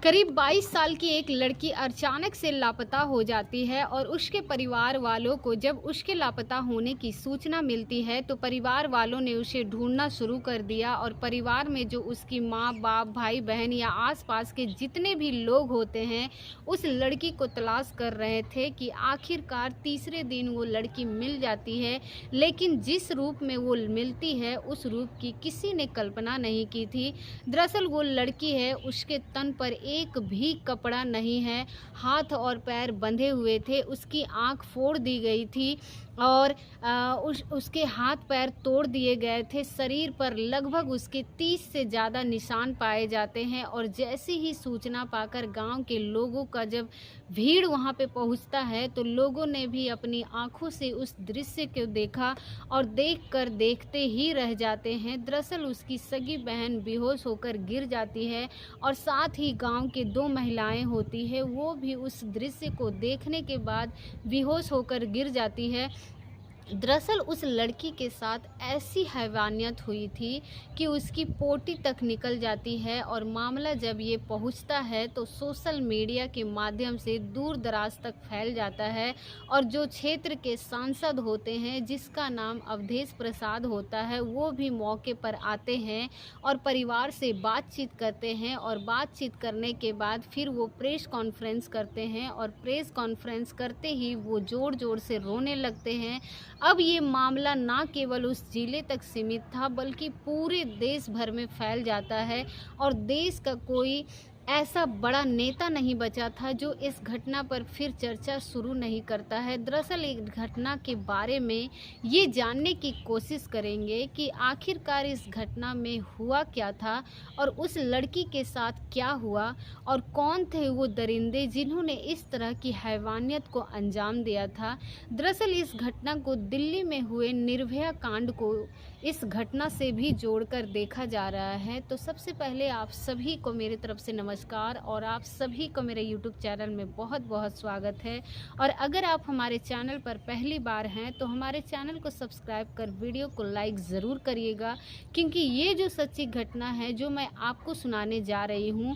करीब 22 साल की एक लड़की अचानक से लापता हो जाती है और उसके परिवार वालों को जब उसके लापता होने की सूचना मिलती है तो परिवार वालों ने उसे ढूंढना शुरू कर दिया। और परिवार में जो उसकी माँ बाप भाई बहन या आसपास के जितने भी लोग होते हैं उस लड़की को तलाश कर रहे थे कि आखिरकार तीसरे दिन वो लड़की मिल जाती है। लेकिन जिस रूप में वो मिलती है उस रूप की किसी ने कल्पना नहीं की थी। दरअसल वो लड़की है, उसके तन पर एक भी कपड़ा नहीं है, हाथ और पैर बंधे हुए थे, उसकी आँख फोड़ दी गई थी और उसके हाथ पैर तोड़ दिए गए थे। शरीर पर लगभग उसके 30 से ज़्यादा निशान पाए जाते हैं। और जैसी ही सूचना पाकर गांव के लोगों का जब भीड़ वहां पे पहुंचता है तो लोगों ने भी अपनी आंखों से उस दृश्य को देखा और देखकर देखते ही रह जाते हैं। दरअसल उसकी सगी बहन बेहोश होकर गिर जाती है और साथ ही गांव के 2 महिलाएं होती है, वो भी उस दृश्य को देखने के बाद बेहोश होकर गिर जाती है। दरअसल उस लड़की के साथ ऐसी हैवानियत हुई थी कि उसकी पोटी तक निकल जाती है। और मामला जब ये पहुंचता है तो सोशल मीडिया के माध्यम से दूर दराज तक फैल जाता है। और जो क्षेत्र के सांसद होते हैं जिसका नाम अवधेश प्रसाद होता है वो भी मौके पर आते हैं और परिवार से बातचीत करते हैं। और बातचीत करने के बाद फिर वो प्रेस कॉन्फ्रेंस करते हैं और प्रेस कॉन्फ्रेंस करते ही वो ज़ोर ज़ोर से रोने लगते हैं। अब ये मामला ना केवल उस जिले तक सीमित था बल्कि पूरे देश भर में फैल जाता है और देश का कोई ऐसा बड़ा नेता नहीं बचा था जो इस घटना पर फिर चर्चा शुरू नहीं करता है। दरअसल इस घटना के बारे में ये जानने की कोशिश करेंगे कि आखिरकार इस घटना में हुआ क्या था और उस लड़की के साथ क्या हुआ और कौन थे वो दरिंदे जिन्होंने इस तरह की हैवानियत को अंजाम दिया था। दरअसल इस घटना को दिल्ली में हुए निर्भया कांड को इस घटना से भी जोड़कर देखा जा रहा है। तो सबसे पहले आप सभी को मेरी तरफ से नमस्कार और आप सभी को मेरे YouTube चैनल में बहुत बहुत स्वागत है। और अगर आप हमारे चैनल पर पहली बार हैं तो हमारे चैनल को सब्सक्राइब कर वीडियो को लाइक ज़रूर करिएगा, क्योंकि ये जो सच्ची घटना है जो मैं आपको सुनाने जा रही हूँ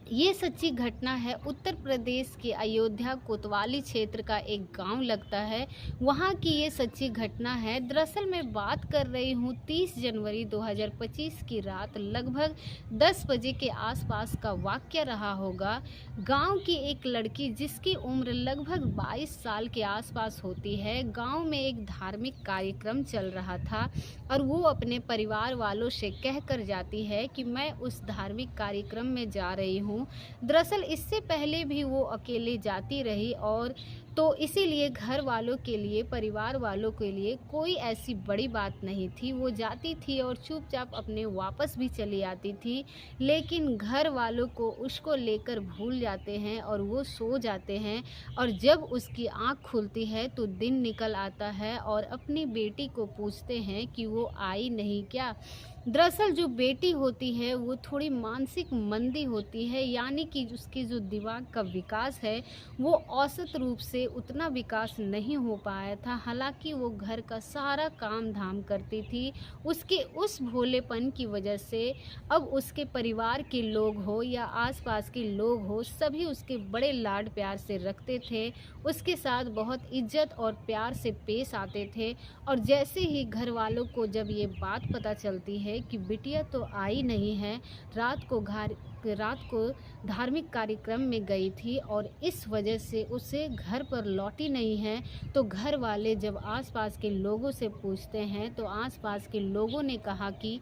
ये सच्ची घटना है। उत्तर प्रदेश के अयोध्या कोतवाली क्षेत्र का एक गांव लगता है, वहां की ये सच्ची घटना है। दरअसल मैं बात कर रही हूं 30 जनवरी 2025 की रात लगभग 10 बजे के आसपास का वाकया रहा होगा। गांव की एक लड़की जिसकी उम्र लगभग 22 साल के आसपास होती है, गांव में एक धार्मिक कार्यक्रम चल रहा था और वो अपने परिवार वालों से कहकर जाती है कि मैं उस धार्मिक कार्यक्रम में जा रही हूँ। दरअसल इससे पहले भी वो अकेले जाती रही और तो इसीलिए घर वालों के लिए, परिवार वालों के लिए कोई ऐसी बड़ी बात नहीं थी। वो जाती थी और चुपचाप अपने वापस भी चली आती थी। लेकिन घर वालों को उसको लेकर भूल जाते हैं और वो सो जाते हैं। और जब उसकी आँख खुलती है तो दिन निकल आता है और अपनी बेटी को पूछते हैं कि वो आई नहीं क्या। दरअसल जो बेटी होती है वो थोड़ी मानसिक मंदी होती है, यानी कि उसकी जो दिमाग का विकास है वो औसत रूप से उतना विकास नहीं हो पाया था। हालांकि वो घर का सारा काम धाम करती थी। उसके उस भोलेपन की वजह से अब उसके परिवार के लोग हो या आसपास के लोग हो सभी उसके बड़े लाड प्यार से रखते थे, उसके साथ बहुत इज्जत और प्यार से पेश आते थे। और जैसे ही घर वालों को जब ये बात पता चलती है कि बिटिया तो आई नहीं है, रात को धार्मिक कार्यक्रम में गई थी और इस वजह से उसे घर पर लौटी नहीं है, तो घर वाले जब आसपास के लोगों से पूछते हैं तो आसपास के लोगों ने कहा कि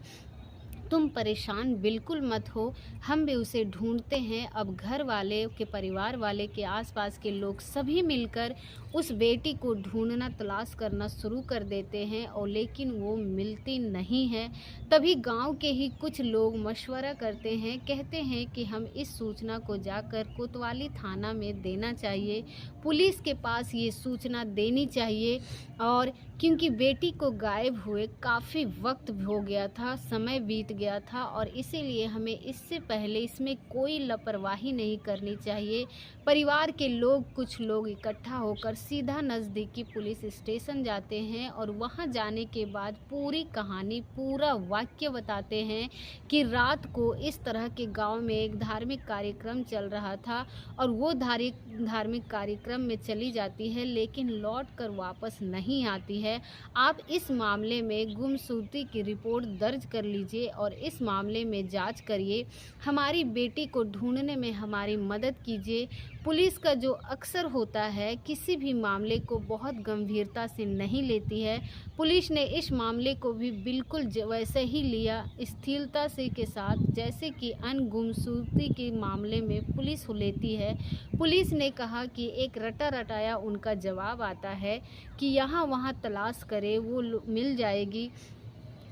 तुम परेशान बिल्कुल मत हो, हम भी उसे ढूंढते हैं। अब घर वाले के परिवार वाले के आसपास के लोग सभी मिलकर उस बेटी को ढूंढना, तलाश करना शुरू कर देते हैं और लेकिन वो मिलती नहीं है। तभी गांव के ही कुछ लोग मशवरा करते हैं, कहते हैं कि हम इस सूचना को जाकर कोतवाली थाना में देना चाहिए, पुलिस के पास ये सूचना देनी चाहिए। और क्योंकि बेटी को गायब हुए काफ़ी वक्त हो गया था, समय बीत गया था और इसीलिए हमें इससे पहले इसमें कोई लापरवाही नहीं करनी चाहिए। परिवार के लोग कुछ लोग इकट्ठा होकर सीधा नज़दीकी पुलिस स्टेशन जाते हैं और वहां जाने के बाद पूरी कहानी, पूरा वाक्य बताते हैं कि रात को इस तरह के गांव में एक धार्मिक कार्यक्रम चल रहा था और वो धार्मिक कार्यक्रम में चली जाती है लेकिन लौट कर वापस नहीं आती है। आप इस मामले में गुमशुदगी की रिपोर्ट दर्ज कर लीजिए और इस मामले में जांच करिए। हमारी बेटी को ढूंढने में हमारी मदद कीजिए। पुलिस का जो अक्सर होता है किसी भी मामले को बहुत गंभीरता से नहीं लेती है, पुलिस ने इस मामले को भी बिल्कुल वैसे ही लिया, स्थिरता से के साथ जैसे कि अन्य गुमशुदगी के मामले में पुलिस लेती है। पुलिस ने कहा कि एक रटा रटाया उनका जवाब आता है कि यहाँ वहाँ तलाश करें, वो मिल जाएगी।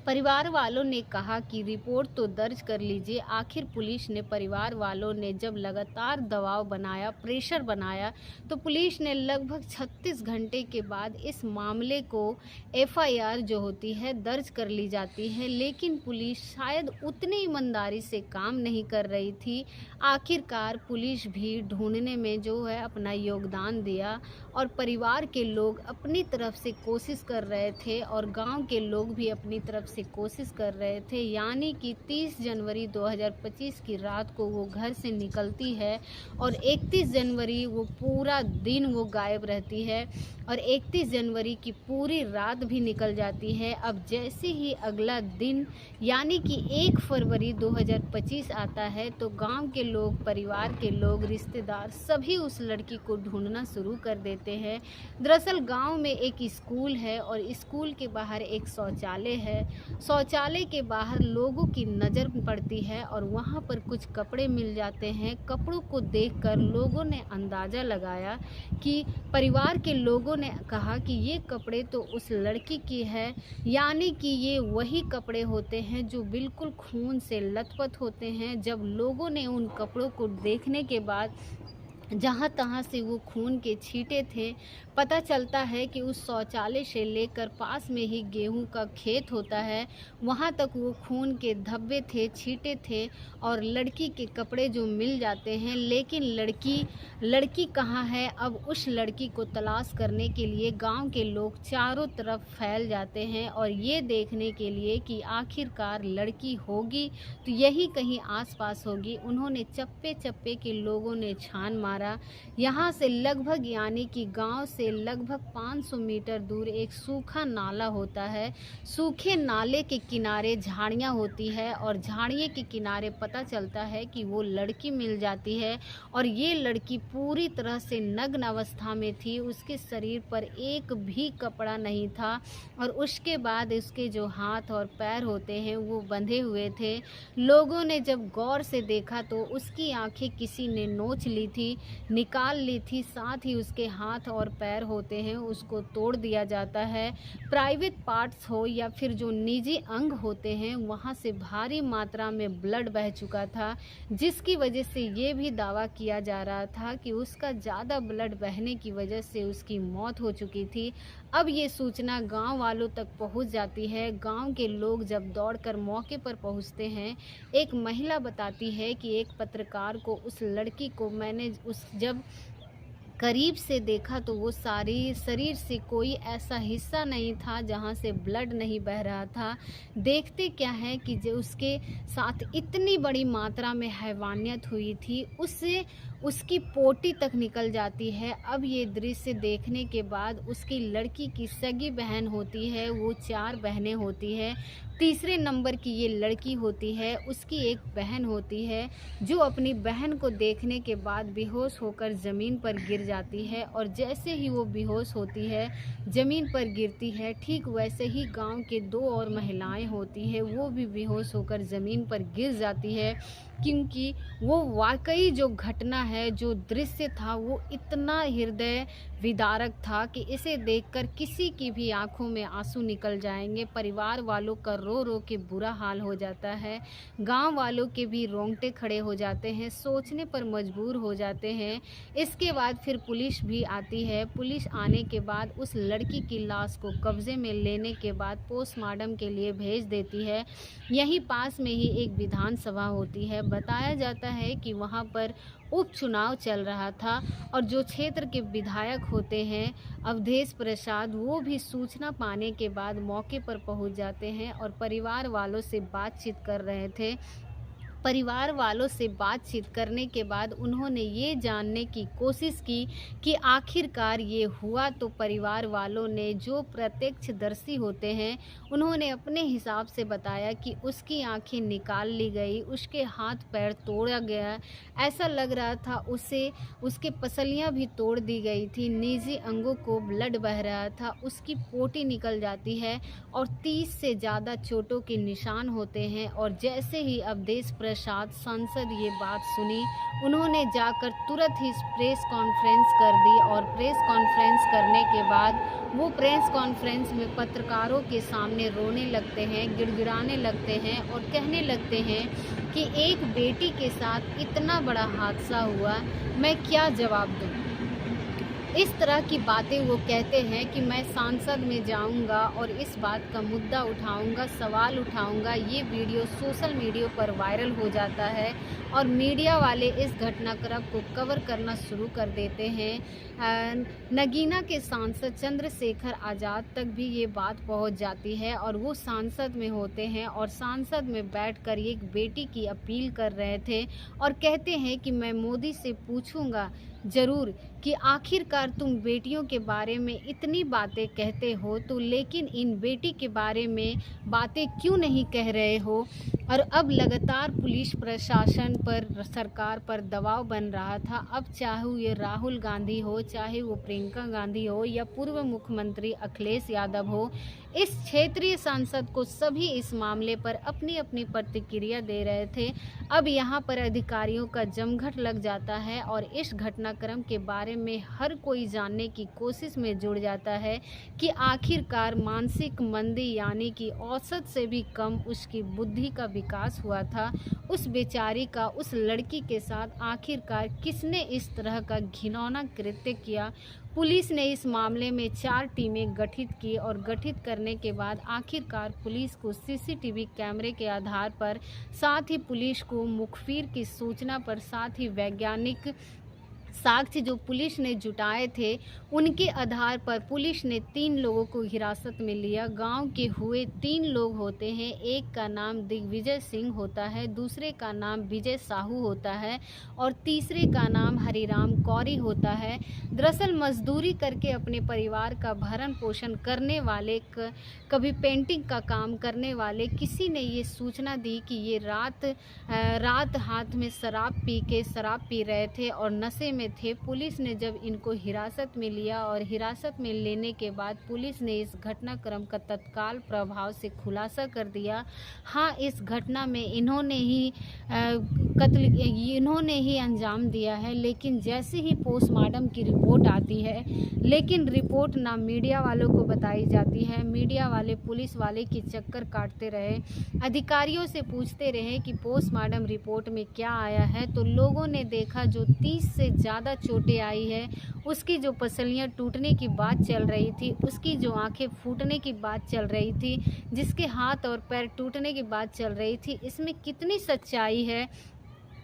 परिवार वालों ने कहा कि रिपोर्ट तो दर्ज कर लीजिए। आखिर पुलिस ने, परिवार वालों ने जब लगातार दबाव बनाया, प्रेशर बनाया, तो पुलिस ने लगभग 36 घंटे के बाद इस मामले को एफआईआर जो होती है दर्ज कर ली जाती है। लेकिन पुलिस शायद उतनी ईमानदारी से काम नहीं कर रही थी। आखिरकार पुलिस भी ढूंढने में जो है अपना योगदान दिया और परिवार के लोग अपनी तरफ से कोशिश कर रहे थे और गांव के लोग भी अपनी तरफ से कोशिश कर रहे थे। यानी कि 30 जनवरी 2025 की रात को वो घर से निकलती है और 31 जनवरी वो पूरा दिन वो गायब रहती है और 31 जनवरी की पूरी रात भी निकल जाती है। अब जैसे ही अगला दिन यानी कि 1 फरवरी 2025 आता है तो गांव के लोग, परिवार के लोग, रिश्तेदार सभी उस लड़की को ढूंढना शुरू कर देते हैं। दरअसल गांव में एक स्कूल है और स्कूल के बाहर एक शौचालय है। शौचालय के बाहर लोगों की नज़र पड़ती है और वहां पर कुछ कपड़े मिल जाते हैं। कपड़ों को देखकर लोगों ने अंदाज़ा लगाया कि परिवार के लोगों ने कहा कि ये कपड़े तो उस लड़की की है, यानी कि ये वही कपड़े होते हैं जो बिल्कुल खून से लथपथ होते हैं। जब लोगों ने उन कपड़ों को देखने के बाद जहाँ तहाँ से वो खून के छींटे थे, पता चलता है कि उस शौचालय से लेकर पास में ही गेहूं का खेत होता है, वहाँ तक वो खून के धब्बे थे, छींटे थे और लड़की के कपड़े जो मिल जाते हैं। लेकिन लड़की कहाँ है? अब उस लड़की को तलाश करने के लिए गांव के लोग चारों तरफ फैल जाते हैं और ये देखने के लिए कि आखिरकार लड़की होगी तो यही कहीं आसपास होगी। उन्होंने चप्पे चप्पे के लोगों ने छान मारा। यहाँ से लगभग, यानी कि गांव से लगभग 500 मीटर दूर एक सूखा नाला होता है। सूखे नाले के किनारे झाड़ियाँ होती है और झाड़ियों के किनारे पता चलता है कि वो लड़की मिल जाती है और ये लड़की पूरी तरह से नग्न अवस्था में थी। उसके शरीर पर एक भी कपड़ा नहीं था और उसके बाद उसके जो हाथ और पैर होते हैं वो बंधे हुए थे। लोगों ने जब गौर से देखा तो उसकी आंखें किसी ने नोच ली थी, निकाल ली थी, साथ ही उसके हाथ और पैर होते हैं उसको तोड़ दिया जाता है। प्राइवेट पार्ट्स हो या फिर जो निजी अंग होते हैं वहाँ से भारी मात्रा में ब्लड बह चुका था, जिसकी वजह से ये भी दावा किया जा रहा था कि उसका ज़्यादा ब्लड बहने की वजह से उसकी मौत हो चुकी थी। अब ये सूचना गांव वालों तक पहुंच जाती है। गांव के लोग जब दौड़कर मौके पर पहुंचते हैं, एक महिला बताती है कि एक पत्रकार को उस लड़की को मैंने जब करीब से देखा तो वो सारी शरीर से कोई ऐसा हिस्सा नहीं था जहाँ से ब्लड नहीं बह रहा था। देखते क्या है कि जो उसके साथ इतनी बड़ी मात्रा में हैवानियत हुई थी, उससे उसकी पोटी तक निकल जाती है। अब ये दृश्य देखने के बाद उसकी लड़की की सगी बहन होती है, वो 4 बहनें होती है। तीसरे नंबर की ये लड़की होती है, उसकी एक बहन होती है जो अपनी बहन को देखने के बाद बेहोश होकर ज़मीन पर गिर जाती है और जैसे ही वो बेहोश होती है, ज़मीन पर गिरती है, ठीक वैसे ही गांव के 2 और महिलाएं होती हैं, वो भी बेहोश होकर ज़मीन पर गिर जाती है। क्योंकि वो वाक़ई जो घटना है, जो दृश्य था वो इतना हृदय विदारक था कि इसे देखकर किसी की भी आँखों में आँसू निकल जाएँगे। परिवार वालों का रो-रो के बुरा हाल हो जाता है। गाँव वालों के भी रोंगटे खड़े हो जाते हैं, सोचने पर मजबूर हो जाते हैं। इसके बाद फिर पुलिस भी आती है। पुलिस आने के बाद उस लड़की की लाश को कब्ज़े में लेने के बाद पोस्टमार्टम के लिए भेज देती है। यहीं पास में ही एक विधानसभा होती है। बताया जाता है कि वहाँ पर उपचुनाव चल रहा था और जो क्षेत्र के विधायक होते हैं अवधेश प्रसाद, वो भी सूचना पाने के बाद मौके पर पहुंच जाते हैं और परिवार वालों से बातचीत कर रहे थे। परिवार वालों से बातचीत करने के बाद उन्होंने ये जानने की कोशिश की कि आखिरकार ये हुआ। तो परिवार वालों ने, जो प्रत्यक्षदर्शी होते हैं, उन्होंने अपने हिसाब से बताया कि उसकी आंखें निकाल ली गई, उसके हाथ पैर तोड़ा गया, ऐसा लग रहा था उसे उसके पसलियां भी तोड़ दी गई थी, निजी अंगों को ब्लड बह रहा था, उसकी पोटी निकल जाती है और 30 से ज़्यादा चोटों के निशान होते हैं। और जैसे ही अवधेश प्रसाद सांसद ये बात सुनी, उन्होंने जाकर तुरंत ही प्रेस कॉन्फ्रेंस कर दी और प्रेस कॉन्फ्रेंस करने के बाद वो प्रेस कॉन्फ्रेंस में पत्रकारों के सामने रोने लगते हैं, गिड़गिड़ाने लगते हैं और कहने लगते हैं कि एक बेटी के साथ इतना बड़ा हादसा हुआ, मैं क्या जवाब दूँ। इस तरह की बातें वो कहते हैं कि मैं संसद में जाऊंगा और इस बात का मुद्दा उठाऊंगा, सवाल उठाऊंगा। ये वीडियो सोशल मीडिया पर वायरल हो जाता है और मीडिया वाले इस घटनाक्रम को कवर करना शुरू कर देते हैं। नगीना के सांसद चंद्रशेखर आज़ाद तक भी ये बात पहुंच जाती है और वो सांसद में होते हैं और सांसद में बैठकर एक बेटी की अपील कर रहे थे और कहते हैं कि मैं मोदी से पूछूंगा ज़रूर कि आखिरकार तुम बेटियों के बारे में इतनी बातें कहते हो, तो लेकिन इन बेटी के बारे में बातें क्यों नहीं कह रहे हो। और अब लगातार पुलिस प्रशासन पर, सरकार पर दबाव बन रहा था। अब चाहे ये राहुल गांधी हो, चाहे वो प्रियंका गांधी हो या पूर्व मुख्यमंत्री अखिलेश यादव हो, इस क्षेत्रीय सांसद को सभी इस मामले पर अपनी अपनी प्रतिक्रिया दे रहे थे। अब यहाँ पर अधिकारियों का जमघट लग जाता है और इस घटनाक्रम के बारे में हर कोई जानने की कोशिश में जुड़ जाता है कि आखिरकार मानसिक मंदी यानी कि औसत से भी कम उसकी बुद्धि का विकास हुआ था। उस बेचारी का, उस लड़की के साथ आखिरकार किसने इस तरह का घिनौना कृत्य किया। पुलिस ने इस मामले में 4 टीमें गठित की और गठित करने के बाद आखिरकार पुलिस को सीसीटीवी कैमरे के आधार पर, साथ ही पुलिस को मुखबिर की सूचना पर, साथ ही वैज्ञानिक साक्ष्य जो पुलिस ने जुटाए थे उनके आधार पर पुलिस ने 3 लोगों को हिरासत में लिया। गांव के हुए 3 लोग होते हैं। एक का नाम दिग्विजय सिंह होता है, दूसरे का नाम विजय साहू होता है और तीसरे का नाम हरिराम कौरी होता है। दरअसल मजदूरी करके अपने परिवार का भरण पोषण करने वाले, कभी पेंटिंग का काम करने वाले किसी ने ये सूचना दी कि ये रात हाथ में शराब पी रहे थे और नशे में थे। पुलिस ने जब इनको हिरासत में लिया और हिरासत में लेने के बाद पुलिस ने इस घटनाक्रम का तत्काल प्रभाव से खुलासा कर दिया। हाँ, इस घटना में इन्होंने ही अंजाम दिया है। लेकिन जैसे ही पोस्टमार्टम की रिपोर्ट आती है, लेकिन रिपोर्ट ना मीडिया वालों को बताई जाती है। मीडिया वाले पुलिस वाले की चक्कर काटते रहे, अधिकारियों से पूछते रहे कि पोस्टमार्टम रिपोर्ट में क्या आया है। तो लोगों ने देखा जो 30 से ज़्यादा चोटें आई है, उसकी जो पसलियाँ टूटने की बात चल रही थी, उसकी जो आंखें फूटने की बात चल रही थी, जिसके हाथ और पैर टूटने की बात चल रही थी, इसमें कितनी सच्चाई है,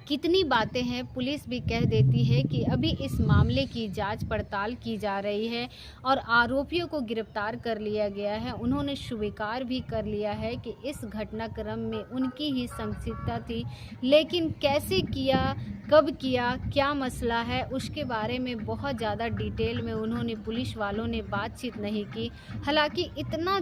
कितनी बातें हैं। पुलिस भी कह देती है कि अभी इस मामले की जांच पड़ताल की जा रही है और आरोपियों को गिरफ्तार कर लिया गया है। उन्होंने स्वीकार भी कर लिया है कि इस घटनाक्रम में उनकी ही संलिप्तता थी, लेकिन कैसे किया, कब किया, क्या मसला है, उसके बारे में बहुत ज़्यादा डिटेल में उन्होंने, पुलिस वालों ने बातचीत नहीं की। हालांकि इतना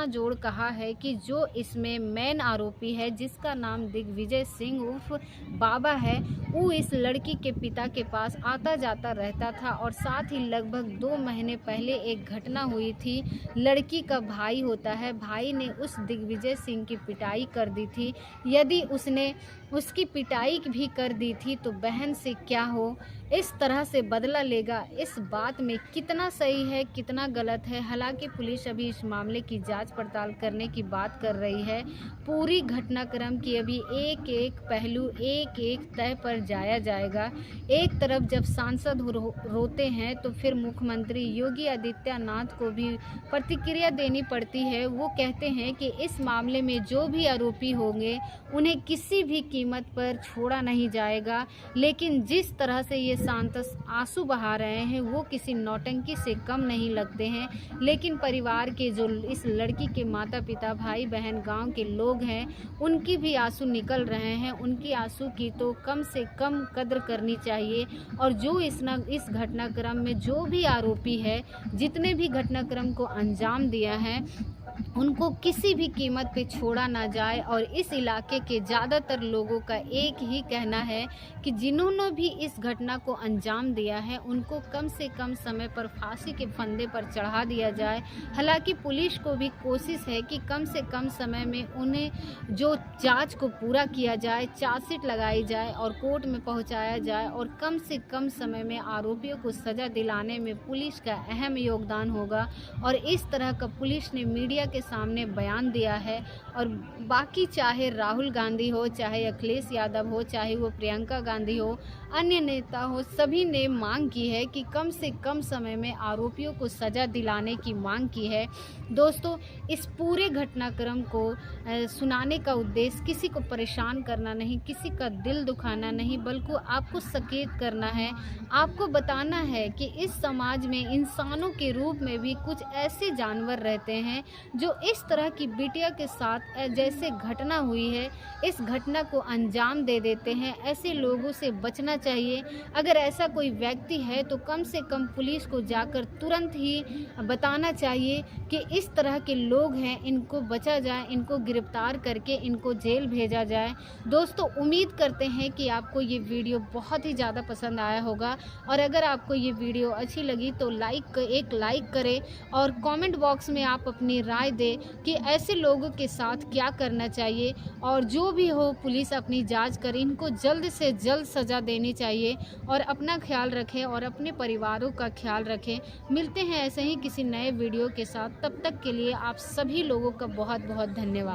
जोड़ कहा है कि जो इसमें मेन आरोपी है, जिसका नाम दिग्विजय सिंह उर्फ बाबा है, वो इस लड़की के पिता के पास आता जाता रहता था और साथ ही लगभग 2 महीने पहले एक घटना हुई थी। लड़की का भाई होता है, भाई ने उस दिग्विजय सिंह की पिटाई कर दी थी। यदि उसने उसकी पिटाई भी कर दी थी, तो बहन से क्या हो, इस तरह से बदला लेगा। इस बात में कितना सही है, कितना गलत है। हालांकि पुलिस अभी इस मामले की जांच पड़ताल करने की बात कर रही है। पूरी घटनाक्रम की अभी एक एक पहलू, एक एक तय पर जाया जाएगा। एक तरफ जब सांसद रोते हैं, तो फिर मुख्यमंत्री योगी आदित्यनाथ को भी प्रतिक्रिया देनी पड़ती है। वो कहते हैं कि इस मामले में जो भी आरोपी होंगे, उन्हें किसी भी कीमत पर छोड़ा नहीं जाएगा। लेकिन जिस तरह से ये सांसद आंसू बहा रहे हैं, वो किसी नौटंकी से कम नहीं लगते हैं। लेकिन परिवार के जो इस लड़की के माता पिता, भाई बहन, गांव के लोग हैं, उनकी भी आंसू निकल रहे हैं। उनकी आंसू की तो कम से कम कद्र करनी चाहिए। और जो इस घटनाक्रम में जो भी आरोपी है, जितने भी घटनाक्रम को अंजाम दिया है, उनको किसी भी कीमत पे छोड़ा ना जाए। और इस इलाके के ज़्यादातर लोगों का एक ही कहना है कि जिन्होंने भी इस घटना को अंजाम दिया है, उनको कम से कम समय पर फांसी के फंदे पर चढ़ा दिया जाए। हालांकि पुलिस को भी कोशिश है कि कम से कम समय में उन्हें जो जांच को पूरा किया जाए, चार्जशीट लगाई जाए और कोर्ट में पहुंचाया जाए, और कम से कम समय में आरोपियों को सज़ा दिलाने में पुलिस का अहम योगदान होगा। और इस तरह का पुलिस ने मीडिया के सामने बयान दिया है। और बाकी चाहे राहुल गांधी हो, चाहे अखिलेश यादव हो, चाहे वो प्रियंका गांधी हो, अन्य नेता हो, सभी ने मांग की है कि कम से कम समय में आरोपियों को सज़ा दिलाने की मांग की है। दोस्तों, इस पूरे घटनाक्रम को सुनाने का उद्देश्य किसी को परेशान करना नहीं, किसी का दिल दुखाना नहीं, बल्कि आपको सचेत करना है। आपको बताना है कि इस समाज में इंसानों के रूप में भी कुछ ऐसे जानवर रहते हैं जो इस तरह की बिटिया के साथ जैसे घटना हुई है, इस घटना को अंजाम दे देते हैं। ऐसे लोगों से बचना चाहिए। अगर ऐसा कोई व्यक्ति है तो कम से कम पुलिस को जाकर तुरंत ही बताना चाहिए कि इस तरह के लोग हैं, इनको बचा जाए, इनको गिरफ्तार करके इनको जेल भेजा जाए। दोस्तों, उम्मीद करते हैं कि आपको ये वीडियो बहुत ही ज़्यादा पसंद आया होगा। और अगर आपको ये वीडियो अच्छी लगी तो एक लाइक करें और कमेंट बॉक्स में आप अपनी राय दें कि ऐसे लोगों के साथ क्या करना चाहिए। और जो भी हो, पुलिस अपनी जांच करे, इनको जल्द से जल्द सज़ा देनी चाहिए। और अपना ख्याल रखें और अपने परिवारों का ख्याल रखें। मिलते हैं ऐसे ही किसी नए वीडियो के साथ। तब तक के लिए आप सभी लोगों का बहुत बहुत धन्यवाद।